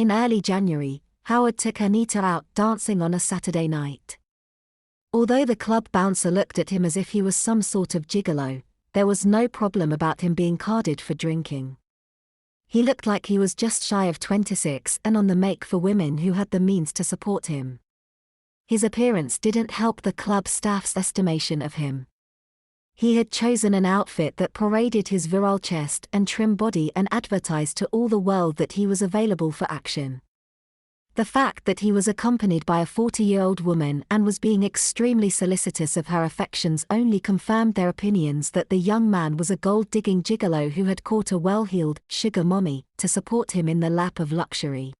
In early January, Howard took Anita out dancing on a Saturday night. Although the club bouncer looked at him as if he was some sort of gigolo, there was no problem about him being carded for drinking. He looked like he was just shy of 26 and on the make for women who had the means to support him. His appearance didn't help the club staff's estimation of him. He had chosen an outfit that paraded his virile chest and trim body and advertised to all the world that he was available for action. The fact that he was accompanied by a 40-year-old woman and was being extremely solicitous of her affections only confirmed their opinions that the young man was a gold-digging gigolo who had caught a well-heeled sugar mommy to support him in the lap of luxury.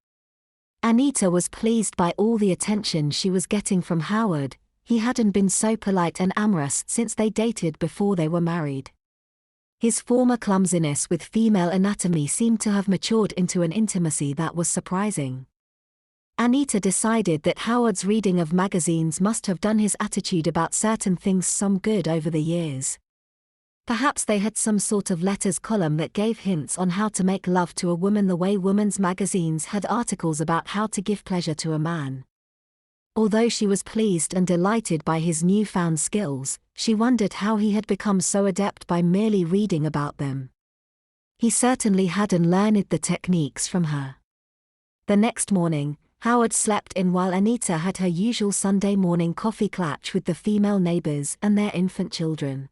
Anita was pleased by all the attention she was getting from Howard. He hadn't been so polite and amorous since they dated before they were married. His former clumsiness with female anatomy seemed to have matured into an intimacy that was surprising. Anita decided that Howard's reading of magazines must have done his attitude about certain things some good over the years. Perhaps they had some sort of letters column that gave hints on how to make love to a woman the way women's magazines had articles about how to give pleasure to a man. Although she was pleased and delighted by his newfound skills, she wondered how he had become so adept by merely reading about them. He certainly hadn't learned the techniques from her. The next morning, Howard slept in while Anita had her usual Sunday morning coffee clatch with the female neighbors and their infant children.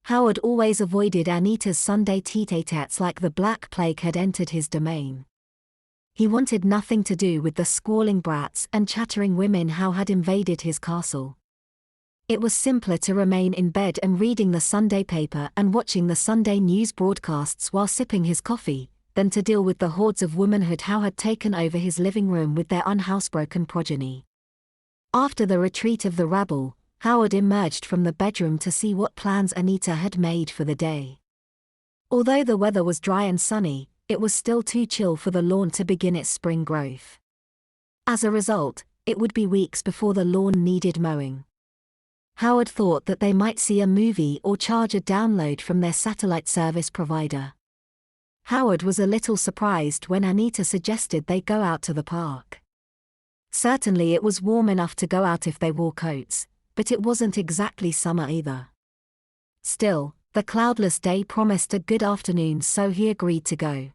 Howard always avoided Anita's Sunday tete-a-tetes like the Black Plague had entered his domain. He wanted nothing to do with the squalling brats and chattering women who had invaded his castle. It was simpler to remain in bed and reading the Sunday paper and watching the Sunday news broadcasts while sipping his coffee, than to deal with the hordes of womanhood who had taken over his living room with their unhousebroken progeny. After the retreat of the rabble, Howard emerged from the bedroom to see what plans Anita had made for the day. Although the weather was dry and sunny, it was still too chill for the lawn to begin its spring growth. As a result, it would be weeks before the lawn needed mowing. Howard thought that they might see a movie or charge a download from their satellite service provider. Howard was a little surprised when Anita suggested they go out to the park. Certainly it was warm enough to go out if they wore coats, but it wasn't exactly summer either. Still, the cloudless day promised a good afternoon, so he agreed to go.